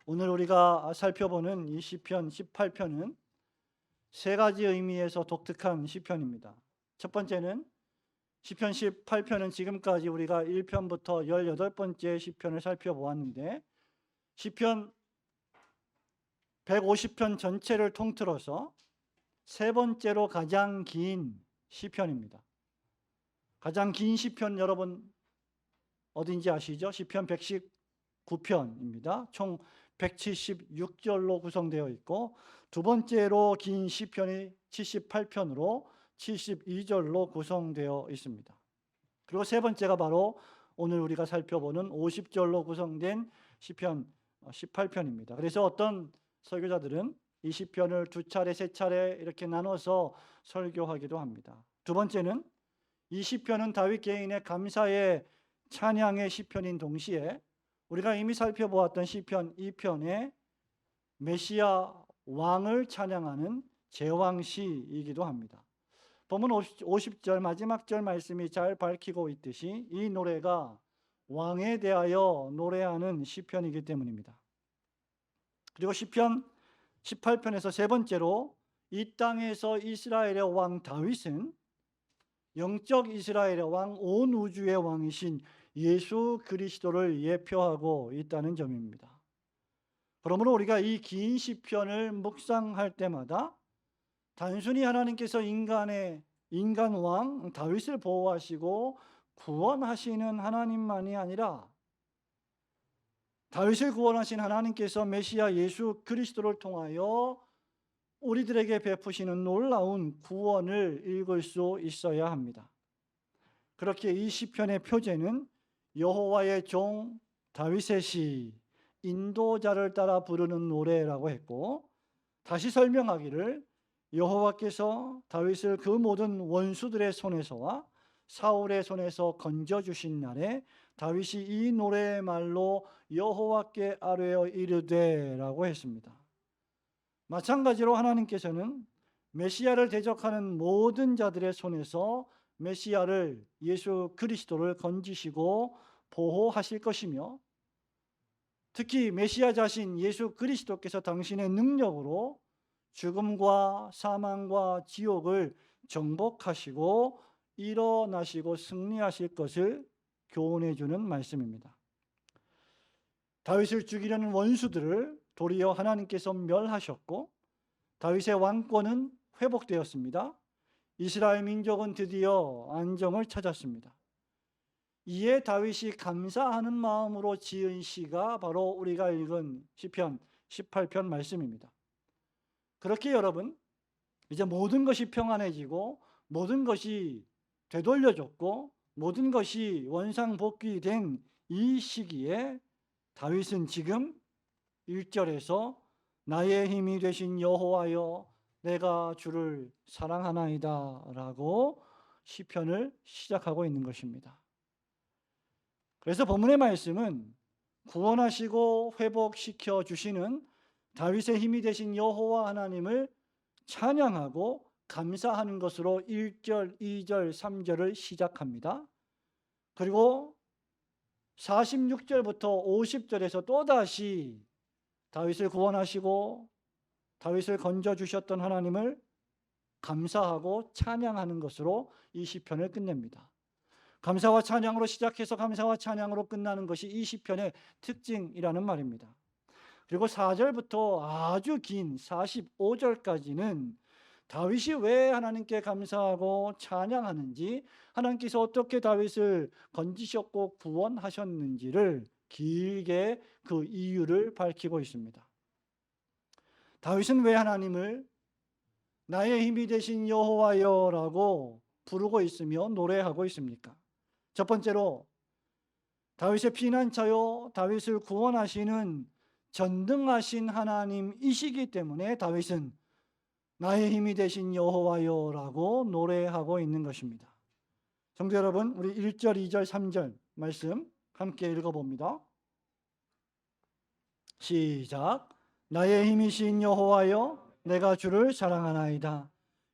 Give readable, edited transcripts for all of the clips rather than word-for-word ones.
오늘 우리가 살펴보는 이 시편 18편은 세 가지 의미에서 독특한 시편입니다. 첫 번째는 시편 18편은 지금까지 우리가 1편부터 18번째 시편을 살펴보았는데 시편 150편 전체를 통틀어서 세 번째로 가장 긴 시편입니다. 가장 긴 시편 여러분 어딘지 아시죠? 시편 119편입니다. 총 176절로 구성되어 있고 두 번째로 긴 시편이 78편으로 72절로 구성되어 있습니다. 그리고 세 번째가 바로 오늘 우리가 살펴보는 50절로 구성된 시편 18편입니다. 그래서 어떤 설교자들은 이 시편을 두 차례, 세 차례 이렇게 나눠서 설교하기도 합니다. 두 번째는 이 시편은 다윗 개인의 감사의 찬양의 시편인 동시에 우리가 이미 살펴보았던 시편 2편의 메시아 왕을 찬양하는 제왕시이기도 합니다. 본문 50절 마지막 절 말씀이 잘 밝히고 있듯이 이 노래가 왕에 대하여 노래하는 시편이기 때문입니다. 그리고 시편 18편에서 세 번째로 이 땅에서 이스라엘의 왕 다윗은 영적 이스라엘의 왕, 온 우주의 왕이신 예수 그리스도를 예표하고 있다는 점입니다. 그러므로 우리가 이 긴 시편을 묵상할 때마다 단순히 하나님께서 인간 왕 다윗을 보호하시고 구원하시는 하나님만이 아니라 다윗을 구원하신 하나님께서 메시아 예수 그리스도를 통하여 우리들에게 베푸시는 놀라운 구원을 읽을 수 있어야 합니다. 그렇게 이 시편의 표제는 여호와의 종 다윗의 시, 인도자를 따라 부르는 노래라고 했고, 다시 설명하기를 여호와께서 다윗을 그 모든 원수들의 손에서와 사울의 손에서 건져주신 날에 다윗이 이 노래의 말로 여호와께 아뢰어 이르되 라고 했습니다. 마찬가지로 하나님께서는 메시아를 대적하는 모든 자들의 손에서 메시아를 예수 그리스도를 건지시고 보호하실 것이며 특히 메시아 자신 예수 그리스도께서 당신의 능력으로 죽음과 사망과 지옥을 정복하시고 일어나시고 승리하실 것을 교훈해 주는 말씀입니다. 다윗을 죽이려는 원수들을 도리어 하나님께서 멸하셨고 다윗의 왕권은 회복되었습니다. 이스라엘 민족은 드디어 안정을 찾았습니다. 이에 다윗이 감사하는 마음으로 지은 시가 바로 우리가 읽은 시편 18편 말씀입니다. 그렇게 여러분, 이제 모든 것이 평안해지고 모든 것이 되돌려졌고 모든 것이 원상복귀된 이 시기에 다윗은 지금 1절에서 나의 힘이 되신 여호와여 내가 주를 사랑하나이다 라고 시편을 시작하고 있는 것입니다. 그래서 본문의 말씀은 구원하시고 회복시켜 주시는 다윗의 힘이 되신 여호와 하나님을 찬양하고 감사하는 것으로 1절, 2절, 3절을 시작합니다. 그리고 46절부터 50절에서 또다시 다윗을 구원하시고 다윗을 건져주셨던 하나님을 감사하고 찬양하는 것으로 이 시편을 끝냅니다. 감사와 찬양으로 시작해서 감사와 찬양으로 끝나는 것이 이 시편의 특징이라는 말입니다. 그리고 4절부터 아주 긴 45절까지는 다윗이 왜 하나님께 감사하고 찬양하는지, 하나님께서 어떻게 다윗을 건지셨고 구원하셨는지를 길게 그 이유를 밝히고 있습니다. 다윗은 왜 하나님을 나의 힘이 되신 여호와여라고 부르고 있으며 노래하고 있습니까? 첫 번째로 다윗의 피난처요, 다윗을 구원하시는 전능하신 하나님이시기 때문에 다윗은 나의 힘이 되신 여호와여라고 노래하고 있는 것입니다. 성도 여러분, 우리 1절, 2절, 3절 말씀 함께 읽어봅니다. 시작. 나의 힘이신 여호와여 내가 주를 사랑하나이다.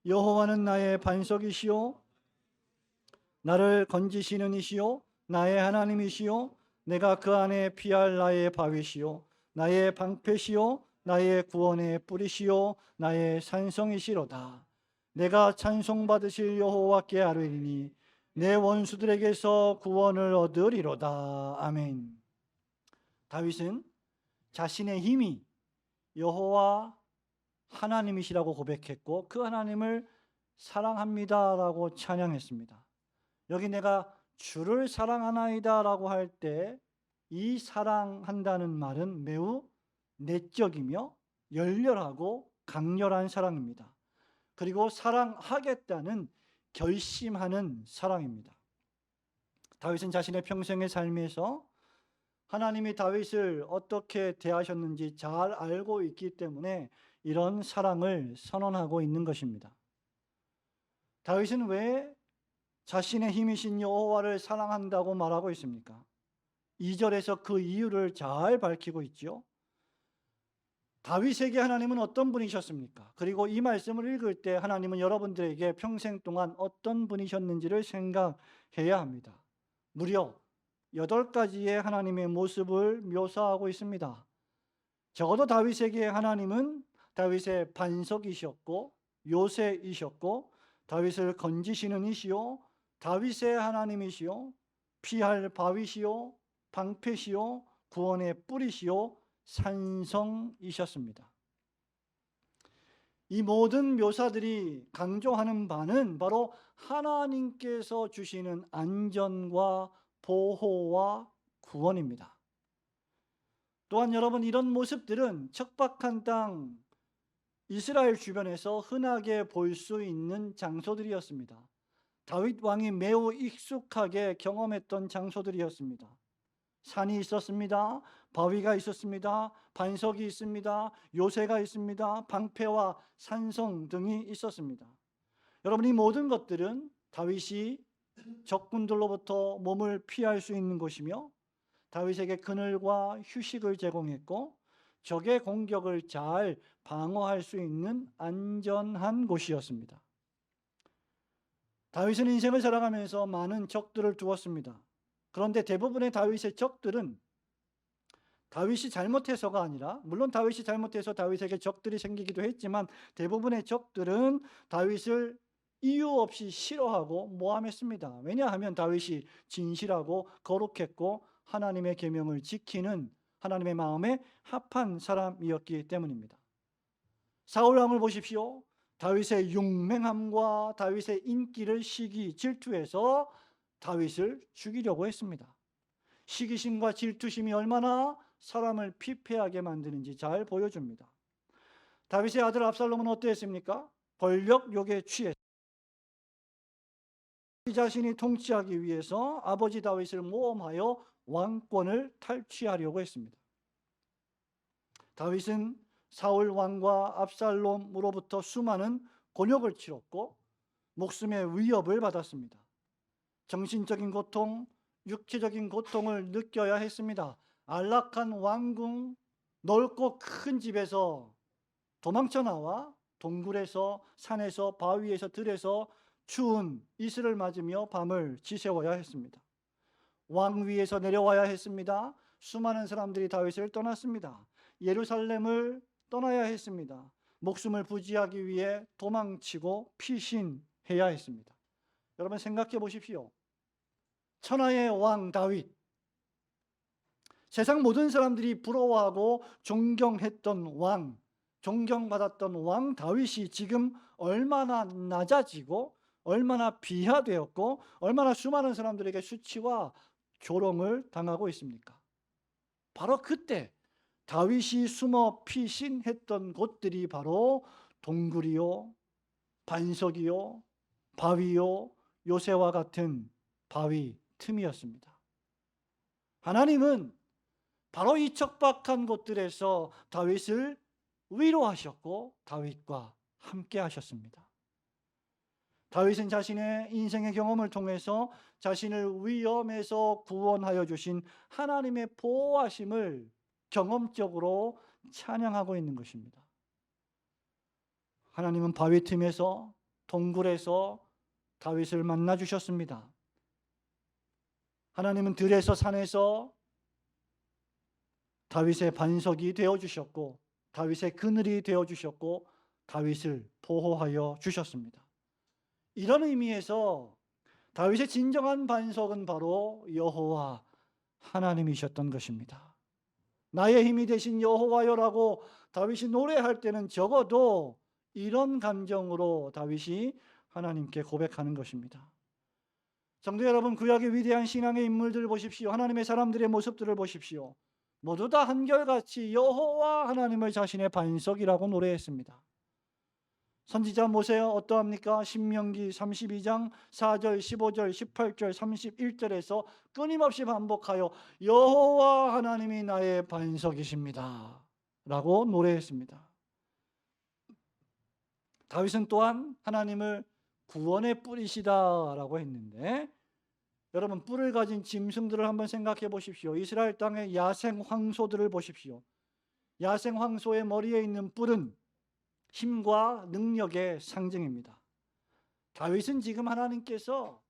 여호와는 나의 반석이시요 나를 건지시는 이시요 나의 하나님이시요 내가 그 안에 피할 나의 바위시요 나의 방패시요 나의 구원의 뿌리시요 나의 산성이시로다. 내가 찬송받으실 여호와께 아뢰리니 내 원수들에게서 구원을 얻으리로다. 아멘. 다윗은 자신의 힘이 여호와 하나님이시라고 고백했고 그 하나님을 사랑합니다라고 찬양했습니다. 여기 내가 주를 사랑하나이다라고 할 때 이 사랑한다는 말은 매우 내적이며 열렬하고 강렬한 사랑입니다. 그리고 사랑하겠다는 결심하는 사랑입니다. 다윗은 자신의 평생의 삶에서 하나님이 다윗을 어떻게 대하셨는지 잘 알고 있기 때문에 이런 사랑을 선언하고 있는 것입니다. 다윗은 왜 자신의 힘이신 여호와를 사랑한다고 말하고 있습니까? 2절에서 그 이유를 잘 밝히고 있죠. 다윗에게 하나님은 어떤 분이셨습니까? 그리고 이 말씀을 읽을 때 하나님은 여러분들에게 평생 동안 어떤 분이셨는지를 생각해야 합니다. 무려 8가지의 하나님의 모습을 묘사하고 있습니다. 적어도 다윗에게 하나님은 다윗의 반석이셨고 요새이셨고 다윗을 건지시는 이시요 다윗의 하나님이시요 피할 바위시요 방패시요 구원의 뿌리시요 산성이셨습니다. 이 모든 묘사들이 강조하는 바는 바로 하나님께서 주시는 안전과 보호와 구원입니다. 또한 여러분, 이런 모습들은 척박한 땅 이스라엘 주변에서 흔하게 볼 수 있는 장소들이었습니다. 다윗 왕이 매우 익숙하게 경험했던 장소들이었습니다. 산이 있었습니다. 바위가 있었습니다. 반석이 있습니다. 요새가 있습니다. 방패와 산성 등이 있었습니다. 여러분, 이 모든 것들은 다윗이 적군들로부터 몸을 피할 수 있는 곳이며 다윗에게 그늘과 휴식을 제공했고 적의 공격을 잘 방어할 수 있는 안전한 곳이었습니다. 다윗은 인생을 살아가면서 많은 적들을 두었습니다. 그런데 대부분의 다윗의 적들은 다윗이 잘못해서가 아니라, 물론 다윗이 잘못해서 다윗에게 적들이 생기기도 했지만 대부분의 적들은 다윗을 이유 없이 싫어하고 모함했습니다. 왜냐하면 다윗이 진실하고 거룩했고 하나님의 계명을 지키는 하나님의 마음에 합한 사람이었기 때문입니다. 사울 왕을 보십시오. 다윗의 용맹함과 다윗의 인기를 시기 질투해서 다윗을 죽이려고 했습니다. 시기심과 질투심이 얼마나 사람을 피폐하게 만드는지 잘 보여줍니다. 다윗의 아들 압살롬은 어땠습니까? 권력욕에 취해 자신이 통치하기 위해서 아버지 다윗을 모험하여 왕권을 탈취하려고 했습니다. 다윗은 사울 왕과 압살롬으로부터 수많은 곤욕을 치렀고 목숨의 위협을 받았습니다. 정신적인 고통, 육체적인 고통을 느껴야 했습니다. 안락한 왕궁, 넓고 큰 집에서 도망쳐 나와 동굴에서, 산에서, 바위에서, 들에서 추운 이슬을 맞으며 밤을 지새워야 했습니다. 왕 위에서 내려와야 했습니다. 수많은 사람들이 다윗을 떠났습니다. 예루살렘을 떠나야 했습니다. 목숨을 부지하기 위해 도망치고 피신해야 했습니다. 여러분, 생각해 보십시오. 천하의 왕 다윗, 세상 모든 사람들이 부러워하고 존경했던 왕, 존경받았던 왕 다윗이 지금 얼마나 낮아지고 얼마나 비하되었고 얼마나 수많은 사람들에게 수치와 조롱을 당하고 있습니까? 바로 그때 다윗이 숨어 피신했던 곳들이 바로 동굴이요, 반석이요, 바위요, 요새와 같은 바위 틈이었습니다. 하나님은 바로 이 척박한 곳들에서 다윗을 위로하셨고 다윗과 함께 하셨습니다. 다윗은 자신의 인생의 경험을 통해서 자신을 위험에서 구원하여 주신 하나님의 보호하심을 경험적으로 찬양하고 있는 것입니다. 하나님은 바위 틈에서, 동굴에서 다윗을 만나 주셨습니다. 하나님은 들에서, 산에서 다윗의 반석이 되어 주셨고 다윗의 그늘이 되어 주셨고 다윗을 보호하여 주셨습니다. 이런 의미에서 다윗의 진정한 반석은 바로 여호와 하나님이셨던 것입니다. 나의 힘이 되신 여호와여라고 다윗이 노래할 때는 적어도 이런 감정으로 다윗이 하나님께 고백하는 것입니다. 성도 여러분, 구약의 위대한 신앙의 인물들을 보십시오. 하나님의 사람들의 모습들을 보십시오. 모두 다 한결같이 여호와 하나님을 자신의 반석이라고 노래했습니다. 선지자 모세가 어떠합니까? 신명기 32장 4절, 15절, 18절, 31절에서 끊임없이 반복하여 여호와 하나님이 나의 반석이십니다 라고 노래했습니다. 다윗은 또한 하나님을 구원의 뿔이시다 라고 했는데, 여러분, 뿔을 가진 짐승들을 한번 생각해 보십시오. 이스라엘 땅의 야생 황소들을 보십시오. 야생 황소의 머리에 있는 뿔은 힘과 능력의 상징입니다. 다윗은 지금 하나님께서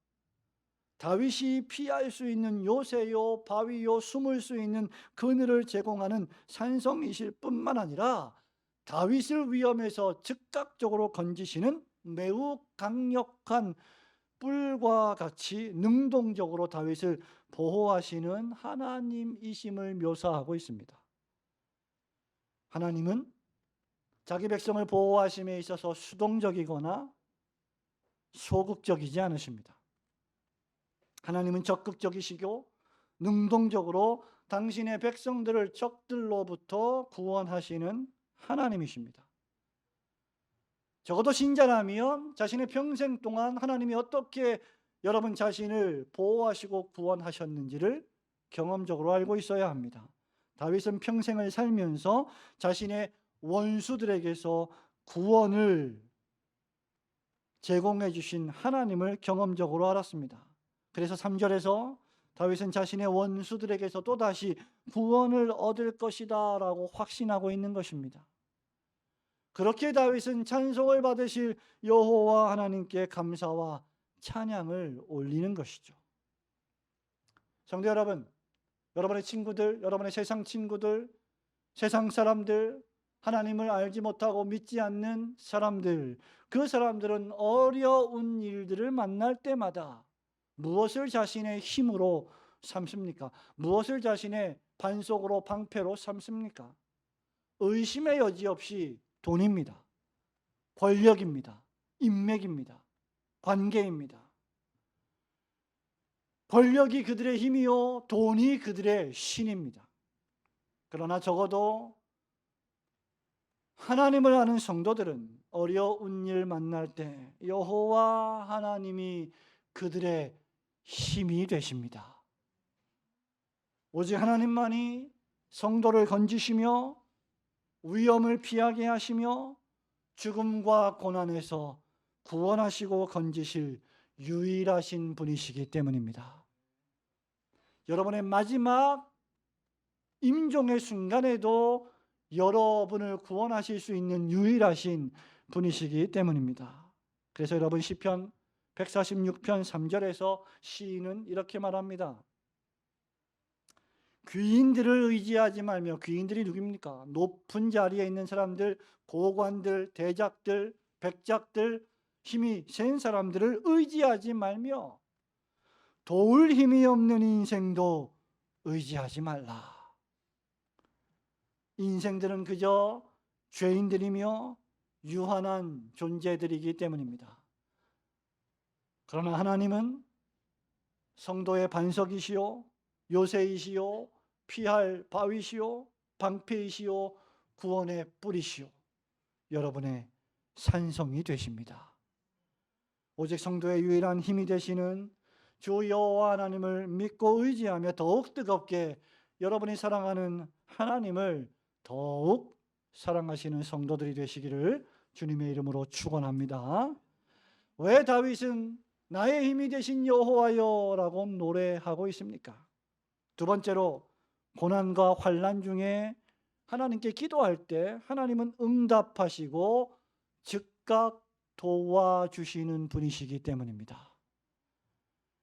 다윗이 피할 수 있는 요새요, 바위요, 숨을 수 있는 그늘을 제공하는 산성이실 뿐만 아니라 다윗을 위험에서 즉각적으로 건지시는 매우 강력한 뿔과 같이 능동적으로 다윗을 보호하시는 하나님이심을 묘사하고 있습니다. 하나님은 자기 백성을 보호하심에 있어서 수동적이거나 소극적이지 않으십니다. 하나님은 적극적이시고 능동적으로 당신의 백성들을 적들로부터 구원하시는 하나님이십니다. 적어도 신자라면 자신의 평생 동안 하나님이 어떻게 여러분 자신을 보호하시고 구원하셨는지를 경험적으로 알고 있어야 합니다. 다윗은 평생을 살면서 자신의 원수들에게서 구원을 제공해 주신 하나님을 경험적으로 알았습니다. 그래서 3절에서 다윗은 자신의 원수들에게서 또다시 구원을 얻을 것이다 라고 확신하고 있는 것입니다. 그렇게 다윗은 찬송을 받으실 여호와 하나님께 감사와 찬양을 올리는 것이죠. 성도 여러분, 여러분의 친구들, 여러분의 세상 친구들, 세상 사람들, 하나님을 알지 못하고 믿지 않는 사람들, 그 사람들은 어려운 일들을 만날 때마다 무엇을 자신의 힘으로 삼습니까? 무엇을 자신의 반석으로 방패로 삼습니까? 의심의 여지 없이 돈입니다. 권력입니다. 인맥입니다. 관계입니다. 권력이 그들의 힘이요, 돈이 그들의 신입니다. 그러나 적어도 하나님을 아는 성도들은 어려운 일 만날 때 여호와 하나님이 그들의 힘이 되십니다. 오직 하나님만이 성도를 건지시며 위험을 피하게 하시며 죽음과 고난에서 구원하시고 건지실 유일하신 분이시기 때문입니다. 여러분의 마지막 임종의 순간에도 여러분을 구원하실 수 있는 유일하신 분이시기 때문입니다. 그래서 여러분, 시편 146편 3절에서 시인은 이렇게 말합니다. 귀인들을 의지하지 말며, 귀인들이 누굽니까? 높은 자리에 있는 사람들, 고관들, 대작들, 백작들, 힘이 센 사람들을 의지하지 말며 도울 힘이 없는 인생도 의지하지 말라. 인생들은 그저 죄인들이며 유한한 존재들이기 때문입니다. 그러나 하나님은 성도의 반석이시요, 요새이시요, 피할 바위시요, 방패이시요, 구원의 뿔이시요, 여러분의 산성이 되십니다. 오직 성도의 유일한 힘이 되시는 주 여호와 하나님을 믿고 의지하며 더욱 뜨겁게 여러분이 사랑하는 하나님을 더욱 사랑하시는 성도들이 되시기를 주님의 이름으로 축원합니다. 왜 다윗은 나의 힘이 되신 여호와여 라고 노래하고 있습니까? 두 번째로, 고난과 환난 중에 하나님께 기도할 때 하나님은 응답하시고 즉각 도와주시는 분이시기 때문입니다.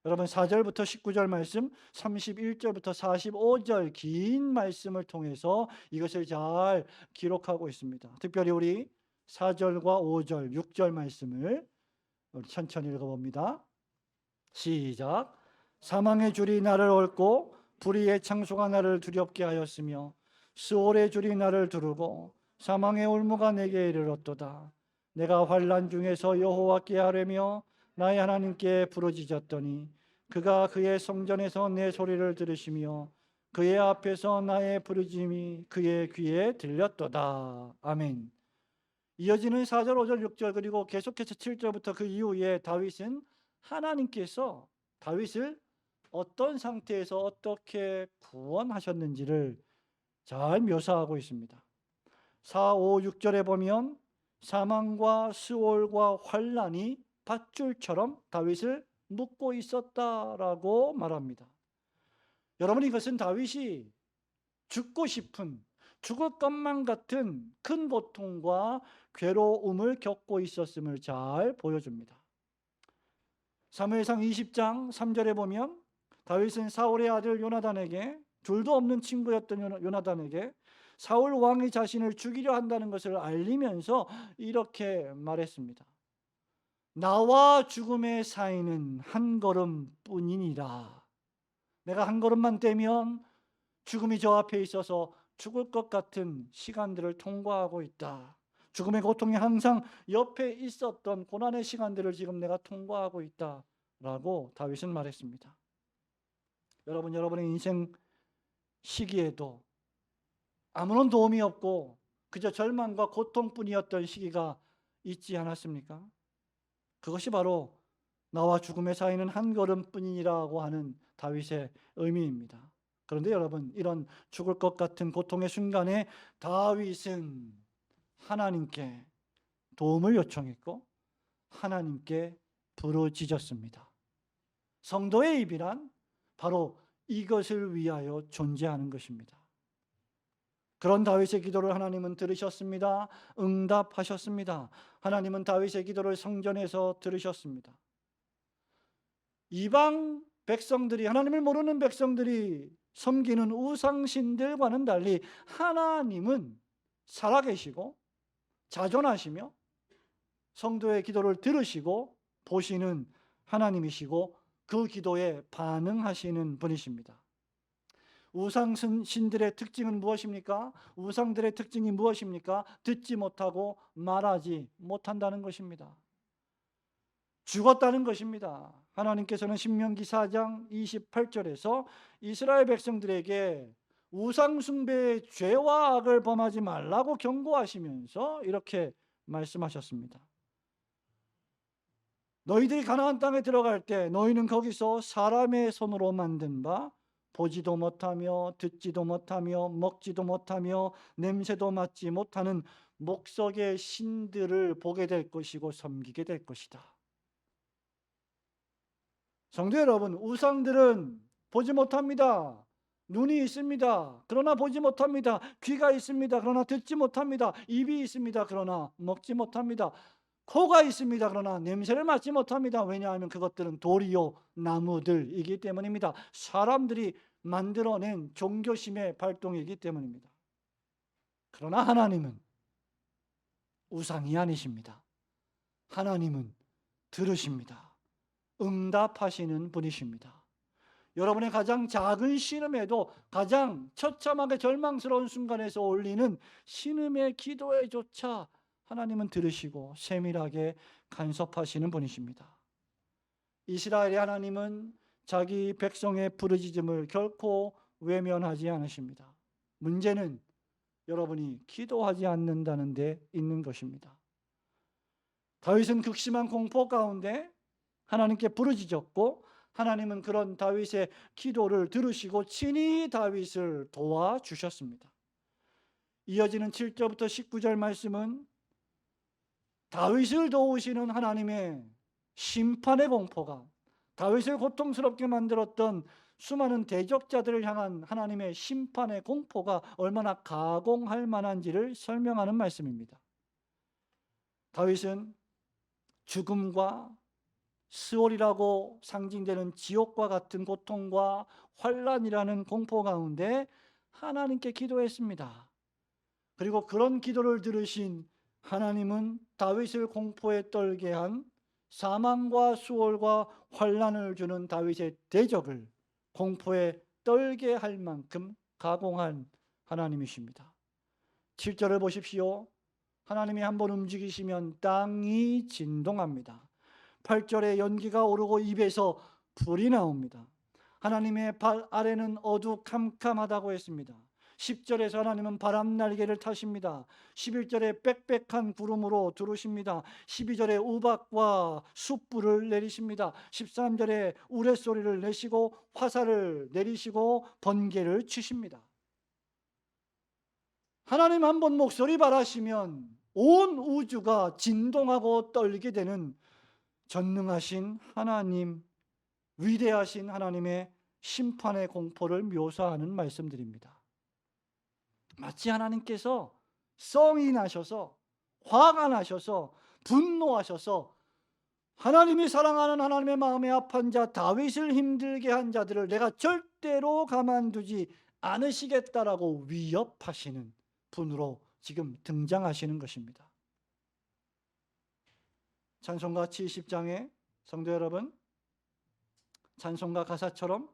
여러분 4절부터 19절 말씀, 31절부터 45절 긴 말씀을 통해서 이것을 잘 기록하고 있습니다. 특별히 우리 4절과 5절, 6절 말씀을 우리 천천히 읽어봅니다. 시작. 사망의 줄이 나를 얽고 불의의 창소가 나를 두렵게 하였으며 스올의 줄이 나를 두르고 사망의 올무가 내게 이르렀도다. 내가 환난 중에서 여호와께 아뢰며 나의 하나님께 부르짖었더니 그가 그의 성전에서 내 소리를 들으시며 그의 앞에서 나의 부르짖음이 그의 귀에 들렸도다. 아멘. 이어지는 4절, 5절, 6절 그리고 계속해서 7절부터 그 이후에 다윗은 하나님께서 다윗을 어떤 상태에서 어떻게 구원하셨는지를 잘 묘사하고 있습니다. 4, 5, 6절에 보면 사망과 스올과 환난이 밧줄처럼 다윗을 묶고 있었다라고 말합니다. 여러분, 이것은 다윗이 죽고 싶은, 죽을 것만 같은 큰 고통과 괴로움을 겪고 있었음을 잘 보여줍니다. 사무엘상 20장 3절에 보면 다윗은 사울의 아들 요나단에게, 둘도 없는 친구였던 요나단에게 사울 왕이 자신을 죽이려 한다는 것을 알리면서 이렇게 말했습니다. 나와 죽음의 사이는 한 걸음뿐이니라. 내가 한 걸음만 떼면 죽음이 저 앞에 있어서 죽을 것 같은 시간들을 통과하고 있다. 죽음의 고통이 항상 옆에 있었던 고난의 시간들을 지금 내가 통과하고 있다라고 다윗은 말했습니다. 여러분, 여러분의 인생 시기에도 아무런 도움이 없고 그저 절망과 고통뿐이었던 시기가 있지 않았습니까? 그것이 바로 나와 죽음의 사이는 한 걸음뿐이라고 하는 다윗의 의미입니다. 그런데 여러분, 이런 죽을 것 같은 고통의 순간에 다윗은 하나님께 도움을 요청했고 하나님께 부르짖었습니다. 성도의 입이란 바로 이것을 위하여 존재하는 것입니다. 그런 다윗의 기도를 하나님은 들으셨습니다. 응답하셨습니다. 하나님은 다윗의 기도를 성전에서 들으셨습니다. 이방 백성들이, 하나님을 모르는 백성들이 섬기는 우상신들과는 달리 하나님은 살아계시고 자존하시며 성도의 기도를 들으시고 보시는 하나님이시고 그 기도에 반응하시는 분이십니다. 우상신들의 특징은 무엇입니까? 우상들의 특징이 무엇입니까? 듣지 못하고 말하지 못한다는 것입니다. 죽었다는 것입니다. 하나님께서는 신명기 4장 28절에서 이스라엘 백성들에게 우상 숭배의 죄와 악을 범하지 말라고 경고하시면서 이렇게 말씀하셨습니다. 너희들이 가나안 땅에 들어갈 때 너희는 거기서 사람의 손으로 만든 바 보지도 못하며 듣지도 못하며 먹지도 못하며 냄새도 맡지 못하는 목석의 신들을 보게 될 것이고 섬기게 될 것이다. 성도 여러분, 우상들은 보지 못합니다. 눈이 있습니다. 그러나 보지 못합니다. 귀가 있습니다. 그러나 듣지 못합니다. 입이 있습니다. 그러나 먹지 못합니다. 코가 있습니다. 그러나 냄새를 맡지 못합니다. 왜냐하면 그것들은 돌이요 나무들이기 때문입니다. 사람들이 만들어낸 종교심의 발동이기 때문입니다. 그러나 하나님은 우상이 아니십니다. 하나님은 들으십니다. 응답하시는 분이십니다. 여러분의 가장 작은 신음에도 가장 처참하게 절망스러운 순간에서 올리는 신음의 기도에조차 하나님은 들으시고 세밀하게 간섭하시는 분이십니다. 이스라엘의 하나님은 자기 백성의 부르짖음을 결코 외면하지 않으십니다. 문제는 여러분이 기도하지 않는다는 데 있는 것입니다. 다윗은 극심한 공포 가운데 하나님께 부르짖었고 하나님은 그런 다윗의 기도를 들으시고 친히 다윗을 도와주셨습니다. 이어지는 7절부터 19절 말씀은 다윗을 도우시는 하나님의 심판의 공포가 다윗을 고통스럽게 만들었던 수많은 대적자들을 향한 하나님의 심판의 공포가 얼마나 가공할 만한지를 설명하는 말씀입니다. 다윗은 죽음과 스올이라고 상징되는 지옥과 같은 고통과 환란이라는 공포 가운데 하나님께 기도했습니다. 그리고 그런 기도를 들으신 하나님은 다윗을 공포에 떨게 한 사망과 수월과 환란을 주는 다윗의 대적을 공포에 떨게 할 만큼 가공한 하나님이십니다. 7절을 보십시오. 하나님이 한번 움직이시면 땅이 진동합니다. 8절에 연기가 오르고 입에서 불이 나옵니다. 하나님의 발 아래는 어두캄캄하다고 했습니다. 10절에서 하나님은 바람 날개를 타십니다. 11절에 빽빽한 구름으로 두르십니다. 12절에 우박과 숯불을 내리십니다. 13절에 우레소리를 내시고 화살을 내리시고 번개를 치십니다. 하나님 한번 목소리 발하시면 온 우주가 진동하고 떨게 되는 전능하신 하나님, 위대하신 하나님의 심판의 공포를 묘사하는 말씀들입니다. 마치 하나님께서 성이 나셔서, 화가 나셔서, 분노하셔서 하나님이 사랑하는 하나님의 마음에 합한 자 다윗을 힘들게 한 자들을 내가 절대로 가만두지 않으시겠다라고 위협하시는 분으로 지금 등장하시는 것입니다. 찬송가 70장에 성도 여러분, 찬송가 가사처럼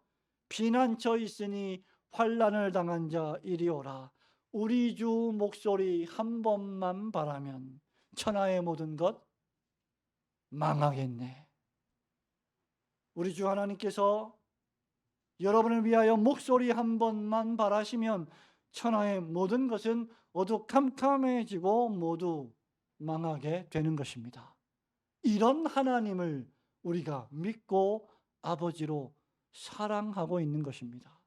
피난처 있으니 환난을 당한 자 이리 오라. 우리 주 목소리 한 번만 바라면 천하의 모든 것 망하겠네. 우리 주 하나님께서 여러분을 위하여 목소리 한 번만 바라시면 천하의 모든 것은 어두캄캄해지고 모두 망하게 되는 것입니다. 이런 하나님을 우리가 믿고 아버지로 사랑하고 있는 것입니다.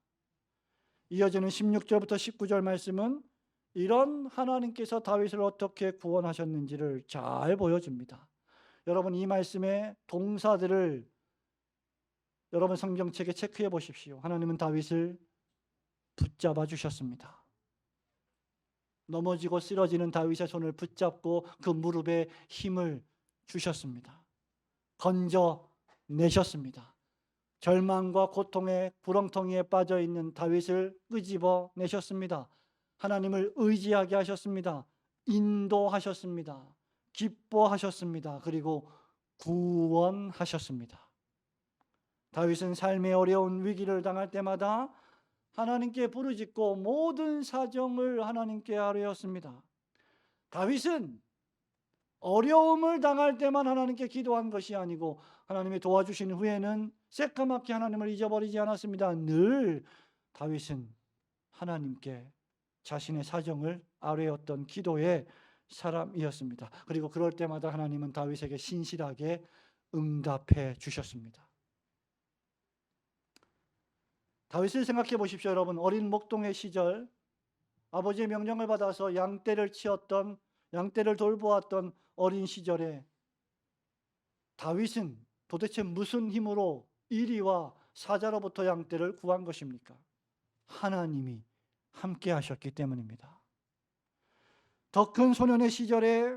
이어지는 16절부터 19절 말씀은 이런 하나님께서 다윗을 어떻게 구원하셨는지를 잘 보여줍니다. 여러분 이 말씀의 동사들을 여러분 성경책에 체크해 보십시오. 하나님은 다윗을 붙잡아 주셨습니다. 넘어지고 쓰러지는 다윗의 손을 붙잡고 그 무릎에 힘을 주셨습니다. 건져 내셨습니다. 절망과 고통의 구렁텅이에 빠져 있는 다윗을 끄집어 내셨습니다. 하나님을 의지하게 하셨습니다. 인도하셨습니다. 기뻐하셨습니다. 그리고 구원하셨습니다. 다윗은 삶의 어려운 위기를 당할 때마다 하나님께 부르짖고 모든 사정을 하나님께 아뢰었습니다. 다윗은 어려움을 당할 때만 하나님께 기도한 것이 아니고 하나님이 도와주신 후에는 새까맣게 하나님을 잊어버리지 않았습니다. 늘 다윗은 하나님께 자신의 사정을 아뢰었던 기도의 사람이었습니다. 그리고 그럴 때마다 하나님은 다윗에게 신실하게 응답해 주셨습니다. 다윗을 생각해 보십시오. 여러분 어린 목동의 시절 아버지의 명령을 받아서 양떼를 돌보았던 어린 시절에 다윗은 도대체 무슨 힘으로 이리와 사자로부터 양떼를 구한 것입니까? 하나님이 함께 하셨기 때문입니다. 더 큰 소년의 시절에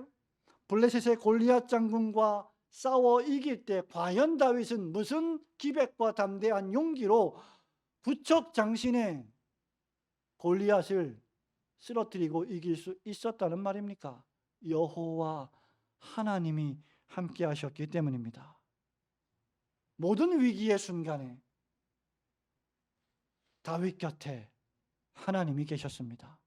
블레셋의 골리앗 장군과 싸워 이길 때 과연 다윗은 무슨 기백과 담대한 용기로 부척 장신의 골리앗을 쓰러뜨리고 이길 수 있었다는 말입니까? 여호와 하나님이 함께 하셨기 때문입니다. 모든 위기의 순간에 다윗 곁에 하나님이 계셨습니다.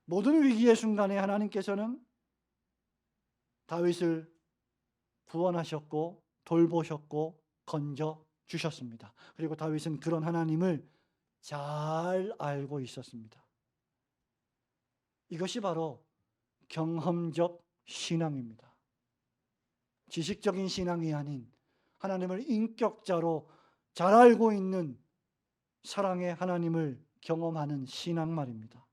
모든 위기의 순간에 하나님께서는 다윗을 구원하셨고 돌보셨고 건져 주셨습니다. 그리고 다윗은 그런 하나님을 잘 알고 있었습니다. 이것이 바로 경험적 신앙입니다. 지식적인 신앙이 아닌 하나님을 인격자로 잘 알고 있는 사랑의 하나님을 경험하는 신앙 말입니다.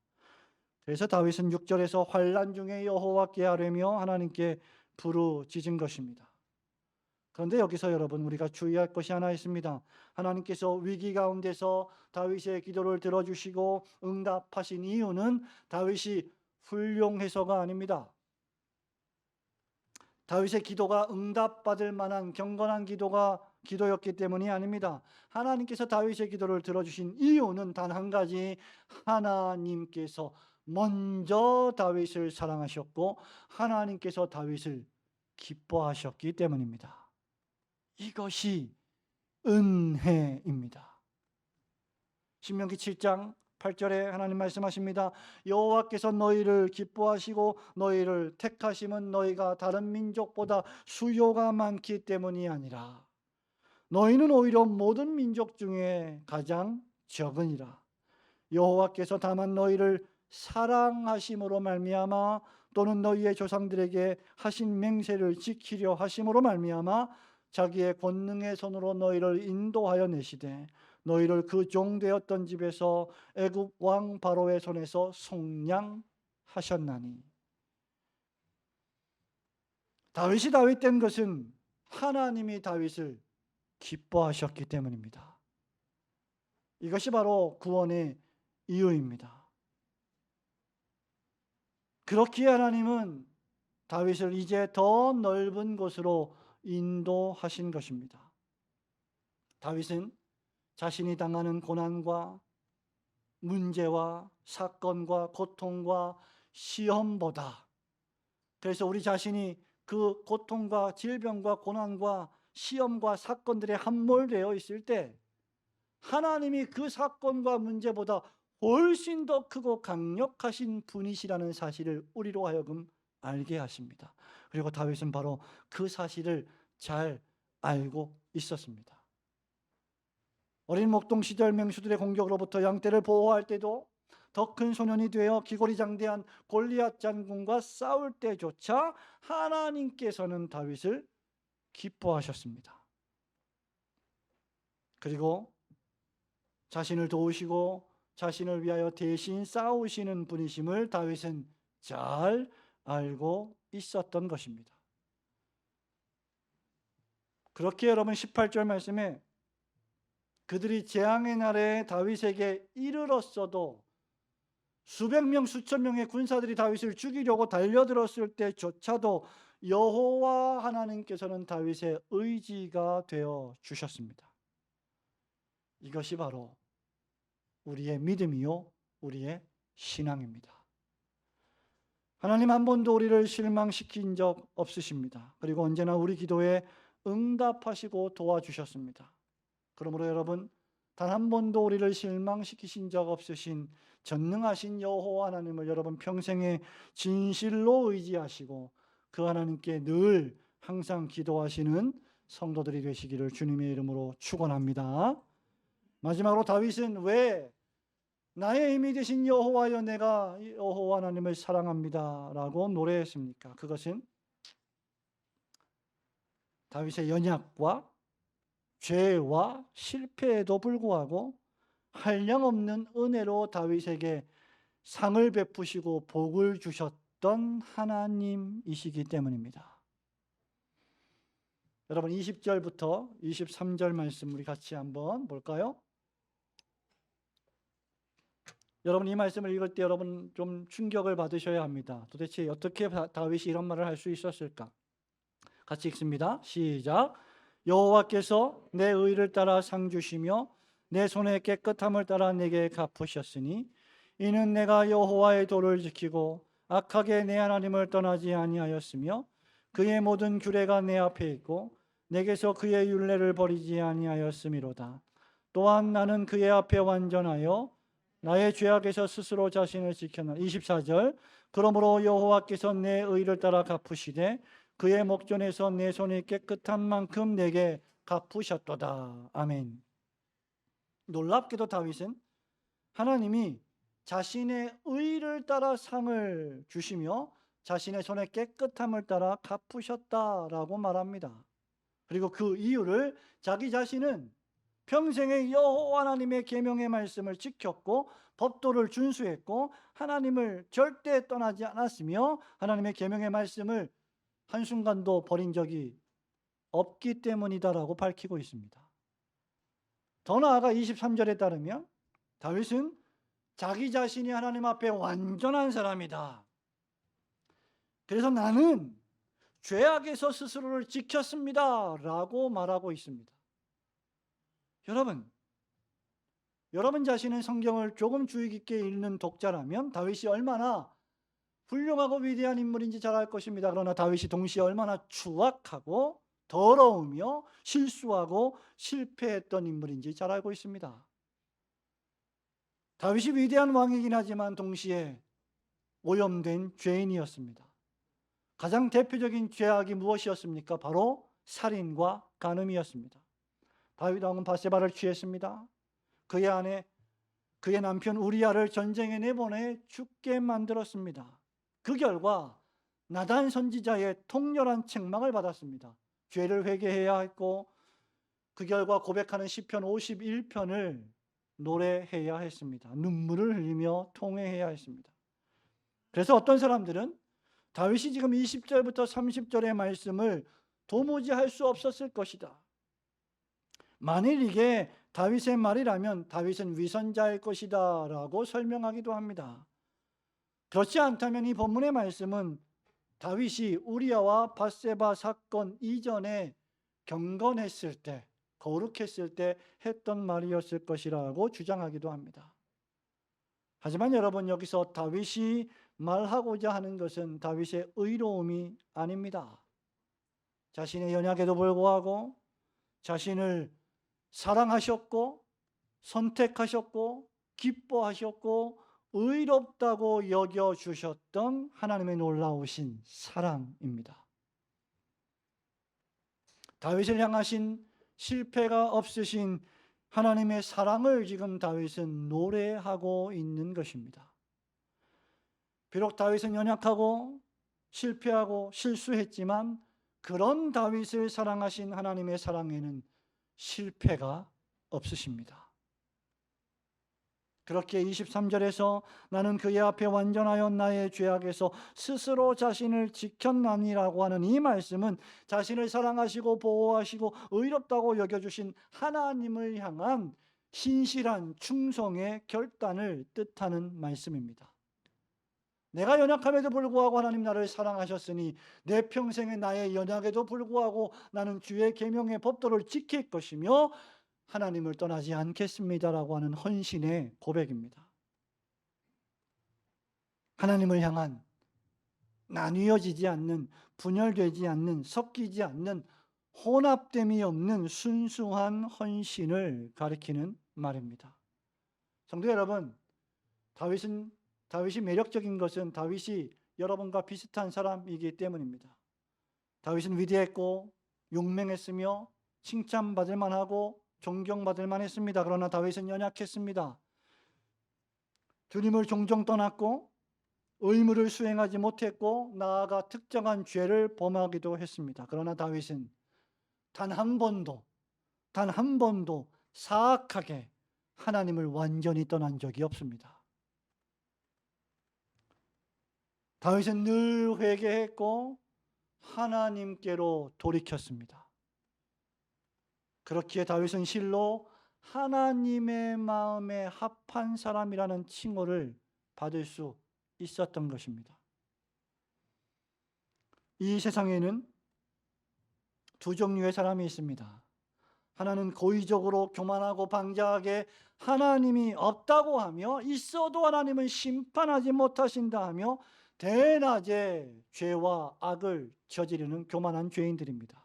그래서 다윗은 6절에서 환난 중에 여호와께 아뢰며 하나님께 부르짖은 것입니다. 그런데 여기서 여러분 우리가 주의할 것이 하나 있습니다. 하나님께서 위기 가운데서 다윗의 기도를 들어주시고 응답하신 이유는 다윗이 훌륭해서가 아닙니다. 다윗의 기도가 응답받을 만한 경건한 기도였기 때문이 아닙니다. 하나님께서 다윗의 기도를 들어주신 이유는 단 한 가지, 하나님께서 먼저 다윗을 사랑하셨고 하나님께서 다윗을 기뻐하셨기 때문입니다. 이것이 은혜입니다. 신명기 7장 8절에 하나님 말씀하십니다. 여호와께서 너희를 기뻐하시고 너희를 택하심은 너희가 다른 민족보다 수요가 많기 때문이 아니라 너희는 오히려 모든 민족 중에 가장 적으니라. 여호와께서 다만 너희를 사랑하심으로 말미암아 또는 너희의 조상들에게 하신 맹세를 지키려 하심으로 말미암아 자기의 권능의 손으로 너희를 인도하여 내시되 너희를 그 종되었던 집에서 애굽 왕 바로의 손에서 속량하셨나니. 다윗이 다윗 된 것은 하나님이 다윗을 기뻐하셨기 때문입니다. 이것이 바로 구원의 이유입니다. 그렇기에 하나님은 다윗을 이제 더 넓은 곳으로 인도하신 것입니다. 다윗은 자신이 당하는 고난과 문제와 사건과 고통과 시험보다, 그래서 우리 자신이 그 고통과 질병과 고난과 시험과 사건들에 함몰되어 있을 때 하나님이 그 사건과 문제보다 훨씬 더 크고 강력하신 분이시라는 사실을 우리로 하여금 알게 하십니다. 그리고 다윗은 바로 그 사실을 잘 알고 있었습니다. 어린 목동 시절 맹수들의 공격으로부터 양떼를 보호할 때도 더 큰 소년이 되어 기골이장대한 골리앗 장군과 싸울 때조차 하나님께서는 다윗을 기뻐하셨습니다. 그리고 자신을 도우시고 자신을 위하여 대신 싸우시는 분이심을 다윗은 잘 알고 있었던 것입니다. 그렇게 여러분 18절 말씀에 그들이 재앙의 날에 다윗에게 이르렀어도 수백 명 수천 명의 군사들이 다윗을 죽이려고 달려들었을 때조차도 여호와 하나님께서는 다윗의 의지가 되어 주셨습니다. 이것이 바로 우리의 믿음이요 우리의 신앙입니다. 하나님 한 번도 우리를 실망시킨 적 없으십니다. 그리고 언제나 우리 기도에 응답하시고 도와주셨습니다. 그러므로 여러분, 단 한 번도 우리를 실망시키신 적 없으신 전능하신 여호와 하나님을 여러분 평생에 진실로 의지하시고 그 하나님께 늘 항상 기도하시는 성도들이 되시기를 주님의 이름으로 축원합니다. 마지막으로 다윗은 왜 나의 힘이 되신 여호와여 내가 여호와 하나님을 사랑합니다 라고 노래했습니까? 그것은 다윗의 연약과 죄와 실패에도 불구하고 한량없는 은혜로 다윗에게 상을 베푸시고 복을 주셨던 하나님이시기 때문입니다. 여러분 20절부터 23절 말씀 우리 같이 한번 볼까요? 여러분 이 말씀을 읽을 때 여러분 좀 충격을 받으셔야 합니다. 도대체 어떻게 다윗이 이런 말을 할 수 있었을까? 같이 읽습니다. 시작. 여호와께서 내 의를 따라 상 주시며 내 손의 깨끗함을 따라 내게 갚으셨으니 이는 내가 여호와의 도를 지키고 악하게 내 하나님을 떠나지 아니하였으며 그의 모든 규례가 내 앞에 있고 내게서 그의 율례를 버리지 아니하였음이로다. 또한 나는 그의 앞에 완전하여 나의 죄악에서 스스로 자신을 지켰나니. 24절. 그러므로 여호와께서 내 의를 따라 갚으시되 그의 목전에서 내 손이 깨끗한 만큼 내게 갚으셨도다. 아멘. 놀랍게도 다윗은 하나님이 자신의 의를 따라 상을 주시며 자신의 손의 깨끗함을 따라 갚으셨다라고 말합니다. 그리고 그 이유를 자기 자신은 평생의 여호와 하나님의 계명의 말씀을 지켰고 법도를 준수했고 하나님을 절대 떠나지 않았으며 하나님의 계명의 말씀을 한순간도 버린 적이 없기 때문이다라고 밝히고 있습니다. 더 나아가 23절에 따르면 다윗은 자기 자신이 하나님 앞에 완전한 사람이다. 그래서 나는 죄악에서 스스로를 지켰습니다 라고 말하고 있습니다. 여러분 자신은 성경을 조금 주의 깊게 읽는 독자라면 다윗이 얼마나 훌륭하고 위대한 인물인지 잘 알 것입니다. 그러나 다윗이 동시에 얼마나 추악하고 더러우며 실수하고 실패했던 인물인지 잘 알고 있습니다. 다윗이 위대한 왕이긴 하지만 동시에 오염된 죄인이었습니다. 가장 대표적인 죄악이 무엇이었습니까? 바로 살인과 간음이었습니다. 다윗 왕은 바세바를 취했습니다. 그의 남편 우리아를 전쟁에 내보내 죽게 만들었습니다. 그 결과 나단 선지자의 통렬한 책망을 받았습니다. 죄를 회개해야 했고 그 결과 고백하는 시편 51편을 노래해야 했습니다. 눈물을 흘리며 통회해야 했습니다. 그래서 어떤 사람들은 다윗이 지금 20절부터 30절의 말씀을 도무지 할 수 없었을 것이다. 만일 이게 다윗의 말이라면 다윗은 위선자일 것이다 라고 설명하기도 합니다. 그렇지 않다면 이 본문의 말씀은 다윗이 우리아와 밧세바 사건 이전에 경건했을 때, 거룩했을 때 했던 말이었을 것이라고 주장하기도 합니다. 하지만 여러분, 여기서 다윗이 말하고자 하는 것은 다윗의 의로움이 아닙니다. 자신의 연약에도 불구하고 자신을 사랑하셨고 선택하셨고 기뻐하셨고 의롭다고 여겨주셨던 하나님의 놀라우신 사랑입니다. 다윗을 향하신 실패가 없으신 하나님의 사랑을 지금 다윗은 노래하고 있는 것입니다. 비록 다윗은 연약하고 실패하고 실수했지만 그런 다윗을 사랑하신 하나님의 사랑에는 실패가 없으십니다. 그렇게 23절에서 나는 그의 앞에 완전하여 나의 죄악에서 스스로 자신을 지켰나니라고 하는 이 말씀은 자신을 사랑하시고 보호하시고 의롭다고 여겨주신 하나님을 향한 신실한 충성의 결단을 뜻하는 말씀입니다. 내가 연약함에도 불구하고 하나님 나를 사랑하셨으니 내 평생의 나의 연약에도 불구하고 나는 주의 계명의 법도를 지킬 것이며 하나님을 떠나지 않겠습니다라고 하는 헌신의 고백입니다. 하나님을 향한 나뉘어지지 않는, 분열되지 않는, 섞이지 않는, 혼합됨이 없는 순수한 헌신을 가리키는 말입니다. 성도 여러분, 다윗이 매력적인 것은 다윗이 여러분과 비슷한 사람이기 때문입니다. 다윗은 위대했고 용맹했으며 칭찬받을 만하고 존경받을 만했습니다. 그러나 다윗은 연약했습니다. 주님을 종종 떠났고 의무를 수행하지 못했고 나아가 특정한 죄를 범하기도 했습니다. 그러나 다윗은 단 한 번도 사악하게 하나님을 완전히 떠난 적이 없습니다. 다윗은 늘 회개했고 하나님께로 돌이켰습니다. 그렇기에 다윗은 실로 하나님의 마음에 합한 사람이라는 칭호를 받을 수 있었던 것입니다. 이 세상에는 두 종류의 사람이 있습니다. 하나는 고의적으로 교만하고 방자하게 하나님이 없다고 하며 있어도 하나님은 심판하지 못하신다 하며 대낮에 죄와 악을 저지르는 교만한 죄인들입니다.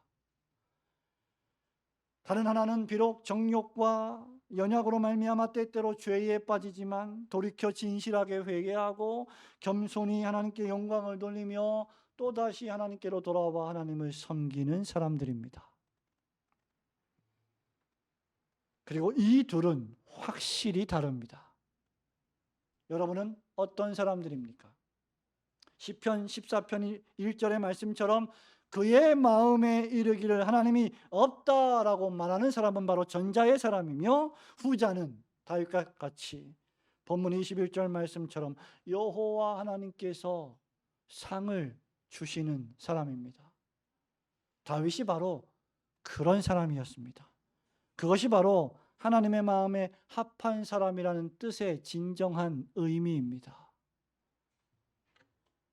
다른 하나는 비록 정욕과 연약으로 말미암아 때때로 죄에 빠지지만 돌이켜 진실하게 회개하고 겸손히 하나님께 영광을 돌리며 또다시 하나님께로 돌아와 하나님을 섬기는 사람들입니다. 그리고 이 둘은 확실히 다릅니다. 여러분은 어떤 사람들입니까? 시편 14편 1절의 말씀처럼 그의 마음에 이르기를 하나님이 없다라고 말하는 사람은 바로 전자의 사람이며 후자는 다윗과 같이 본문 21절 말씀처럼 여호와 하나님께서 상을 주시는 사람입니다. 다윗이 바로 그런 사람이었습니다. 그것이 바로 하나님의 마음에 합한 사람이라는 뜻의 진정한 의미입니다.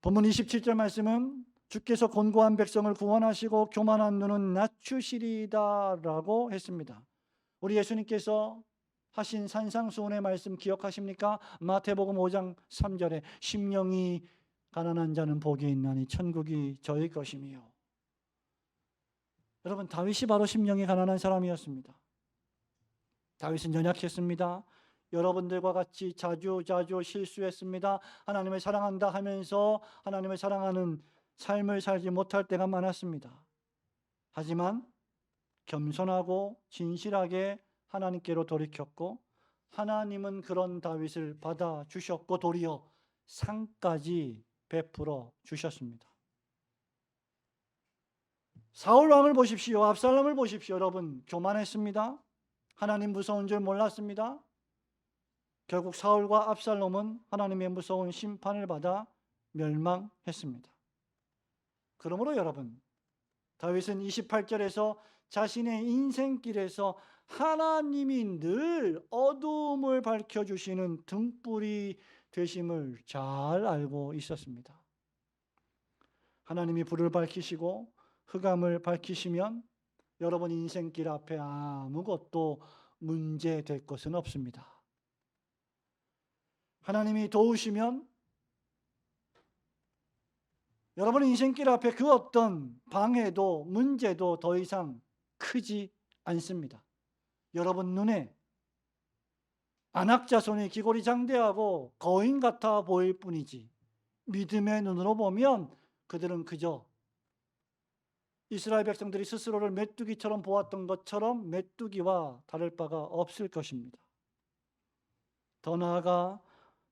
본문 27절 말씀은 주께서 곤고한 백성을 구원하시고 교만한 눈은 낮추시리다라고 했습니다. 우리 예수님께서 하신 산상수훈의 말씀 기억하십니까? 마태복음 5장 3절에 심령이 가난한 자는 복이 있나니 천국이 저희 것이며. 여러분, 다윗이 바로 심령이 가난한 사람이었습니다. 다윗은 연약했습니다. 여러분들과 같이 자주 실수했습니다. 하나님을 사랑한다 하면서 하나님을 사랑하는 삶을 살지 못할 때가 많았습니다. 하지만 겸손하고 진실하게 하나님께로 돌이켰고, 하나님은 그런 다윗을 받아주셨고 도리어 상까지 베풀어 주셨습니다. 사울 왕을 보십시오. 압살롬을 보십시오. 여러분, 교만했습니다. 하나님 무서운 줄 몰랐습니다. 결국 사울과 압살롬은 하나님의 무서운 심판을 받아 멸망했습니다. 그러므로 여러분, 다윗은 28절에서 자신의 인생길에서 하나님이 늘 어두움을 밝혀주시는 등불이 되심을 잘 알고 있었습니다. 하나님이 불을 밝히시고 흑암을 밝히시면 여러분 인생길 앞에 아무것도 문제될 것은 없습니다. 하나님이 도우시면 여러분 인생길 앞에 그 어떤 방해도 문제도 더 이상 크지 않습니다. 여러분 눈에 안악자손이 기골이 장대하고 거인 같아 보일 뿐이지, 믿음의 눈으로 보면 그들은 그저 이스라엘 백성들이 스스로를 메뚜기처럼 보았던 것처럼 메뚜기와 다를 바가 없을 것입니다. 더 나아가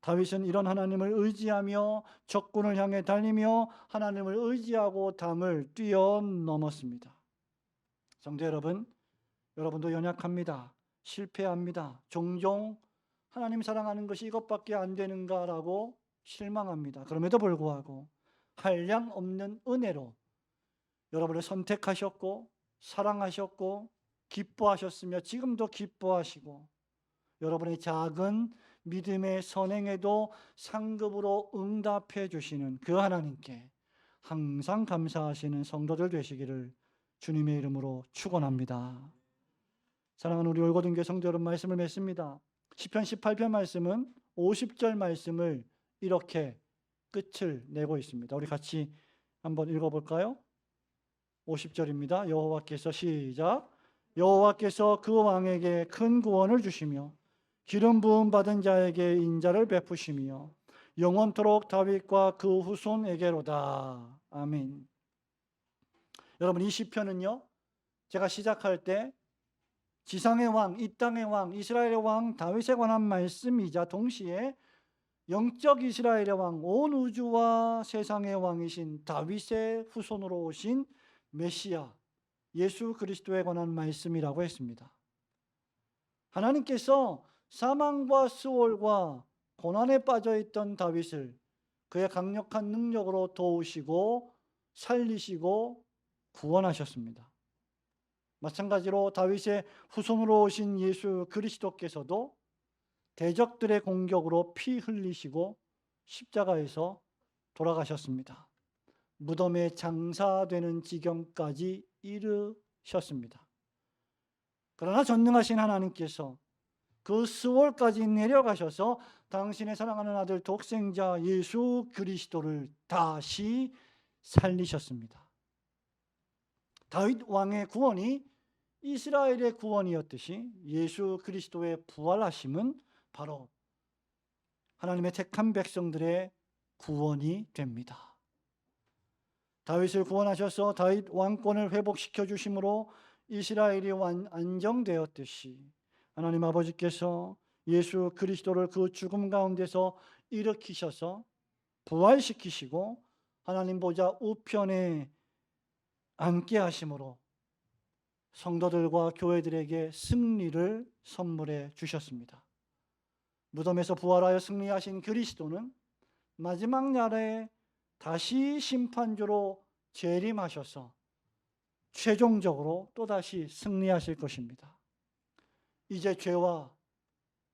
다윗은 이런 하나님을 의지하며 적군을 향해 달리며 하나님을 의지하고 담을 뛰어넘었습니다. 성도 여러분, 여러분도 연약합니다. 실패합니다. 종종 하나님 사랑하는 것이 이것밖에 안 되는가라고 실망합니다. 그럼에도 불구하고 한량 없는 은혜로 여러분을 선택하셨고 사랑하셨고 기뻐하셨으며 지금도 기뻐하시고 여러분의 작은 믿음의 선행에도 상급으로 응답해 주시는 그 하나님께 항상 감사하시는 성도들 되시기를 주님의 이름으로 축원합니다. 사랑하는 우리 올고등교회 성도 여러분, 말씀을 맺습니다. 시편 18편 말씀은 50절 말씀을 이렇게 끝을 내고 있습니다. 우리 같이 한번 읽어볼까요? 50절입니다. 여호와께서 시작. 여호와께서 그 왕에게 큰 구원을 주시며 기름 부음 받은 자에게 인자를 베푸시며 영원토록 다윗과 그 후손에게로다. 아멘. 여러분, 이 시편은요, 제가 시작할 때 지상의 왕, 이 땅의 왕, 이스라엘의 왕 다윗에 관한 말씀이자 동시에 영적 이스라엘의 왕, 온 우주와 세상의 왕이신 다윗의 후손으로 오신 메시아 예수 그리스도에 관한 말씀이라고 했습니다. 하나님께서 사망과 수월과 고난에 빠져 있던 다윗을 그의 강력한 능력으로 도우시고 살리시고 구원하셨습니다. 마찬가지로 다윗의 후손으로 오신 예수 그리스도께서도 대적들의 공격으로 피 흘리시고 십자가에서 돌아가셨습니다. 무덤에 장사되는 지경까지 이르셨습니다. 그러나 전능하신 하나님께서 그 수월까지 내려가셔서 당신의 사랑하는 아들 독생자 예수 그리스도를 다시 살리셨습니다. 다윗 왕의 구원이 이스라엘의 구원이었듯이 예수 그리스도의 부활하심은 바로 하나님의 택한 백성들의 구원이 됩니다. 다윗을 구원하셔서 다윗 왕권을 회복시켜 주심으로 이스라엘이 안정되었듯이 하나님 아버지께서 예수 그리스도를 그 죽음 가운데서 일으키셔서 부활시키시고 하나님 보좌 우편에 앉게 하심으로 성도들과 교회들에게 승리를 선물해 주셨습니다. 무덤에서 부활하여 승리하신 그리스도는 마지막 날에 다시 심판주로 재림하셔서 최종적으로 또다시 승리하실 것입니다. 이제 죄와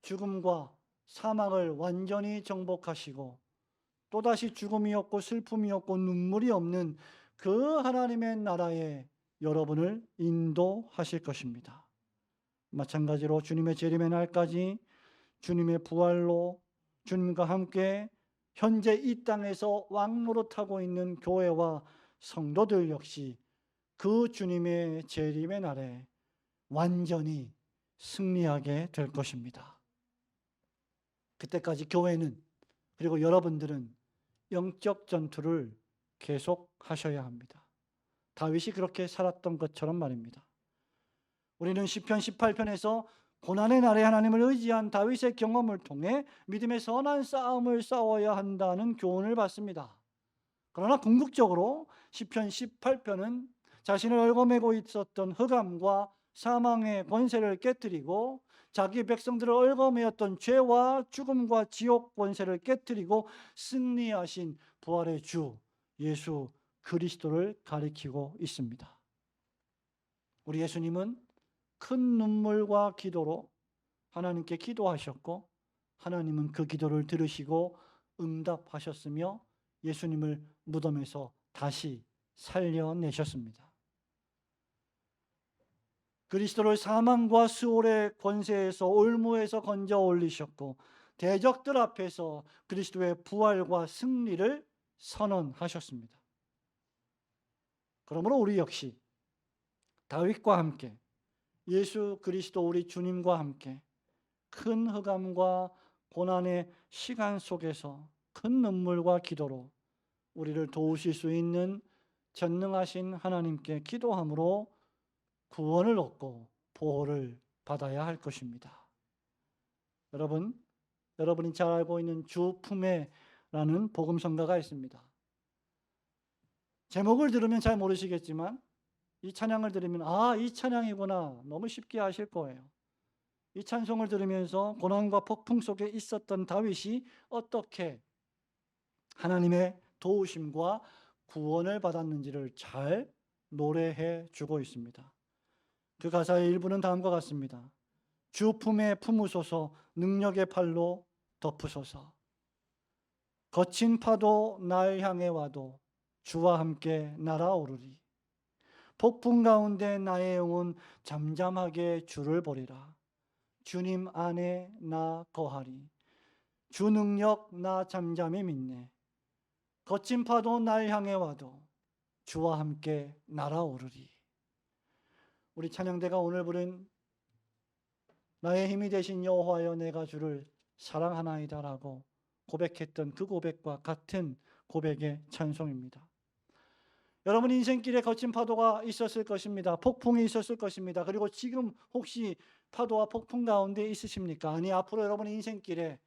죽음과 사망을 완전히 정복하시고 또다시 죽음이 없고 슬픔이 없고 눈물이 없는 그 하나님의 나라에 여러분을 인도하실 것입니다. 마찬가지로 주님의 재림의 날까지 주님의 부활로 주님과 함께 현재 이 땅에서 왕노릇하고 있는 교회와 성도들 역시 그 주님의 재림의 날에 완전히 승리하게 될 것입니다. 그때까지 교회는, 그리고 여러분들은 영적 전투를 계속하셔야 합니다. 다윗이 그렇게 살았던 것처럼 말입니다. 우리는 시편 18편에서 고난의 날에 하나님을 의지한 다윗의 경험을 통해 믿음의 선한 싸움을 싸워야 한다는 교훈을 받습니다. 그러나 궁극적으로 시편 18편은 자신을 얽어매고 있었던 흑암과 사망의 권세를 깨뜨리고 자기 백성들을 얽어매었던 죄와 죽음과 지옥 권세를 깨뜨리고 승리하신 부활의 주 예수 그리스도를 가리키고 있습니다. 우리 예수님은 큰 눈물과 기도로 하나님께 기도하셨고 하나님은 그 기도를 들으시고 응답하셨으며 예수님을 무덤에서 다시 살려내셨습니다. 그리스도를 사망과 수월의 권세에서 올무에서 건져 올리셨고 대적들 앞에서 그리스도의 부활과 승리를 선언하셨습니다. 그러므로 우리 역시 다윗과 함께 예수 그리스도 우리 주님과 함께 큰 흑암과 고난의 시간 속에서 큰 눈물과 기도로 우리를 도우실 수 있는 전능하신 하나님께 기도함으로 구원을 얻고 보호를 받아야 할 것입니다. 여러분이 잘 알고 있는 주 품에라는 복음성가가 있습니다. 제목을 들으면 잘 모르시겠지만 이 찬양을 들으면 이 찬양이구나 너무 쉽게 아실 거예요. 이 찬송을 들으면서 고난과 폭풍 속에 있었던 다윗이 어떻게 하나님의 도우심과 구원을 받았는지를 잘 노래해 주고 있습니다. 그 가사의 일부는 다음과 같습니다. 주 품에 품으소서 능력의 팔로 덮으소서 거친 파도 날 향해 와도 주와 함께 날아오르리 폭풍 가운데 나의 영혼 잠잠하게 주를 보리라 주님 안에 나 거하리 주 능력 나 잠잠히 믿네 거친 파도 날 향해 와도 주와 함께 날아오르리. 우리 찬양대가 오늘 부른 나의 힘이 되신 여호와여 내가 주를 사랑하나이다라고 고백했던 그 고백과 같은 고백의 찬송입니다. 여러분 인생길에 거친 파도가 있었을 것입니다. 폭풍이 있었을 것입니다. 그리고 지금 혹시 파도와 폭풍 가운데 있으십니까? 아니, 앞으로 여러분의 인생길에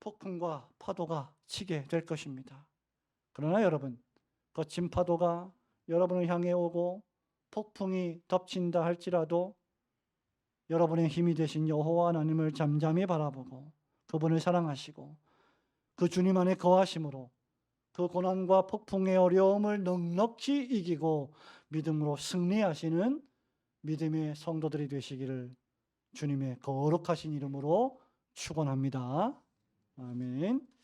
폭풍과 파도가 치게 될 것입니다. 그러나 여러분, 거친 파도가 여러분을 향해 오고 폭풍이 덮친다 할지라도 여러분의 힘이 되신 여호와 하나님을 잠잠히 바라보고 그분을 사랑하시고 그 주님 안에 거하심으로 그 고난과 폭풍의 어려움을 넉넉히 이기고 믿음으로 승리하시는 믿음의 성도들이 되시기를 주님의 거룩하신 이름으로 축원합니다. 아멘.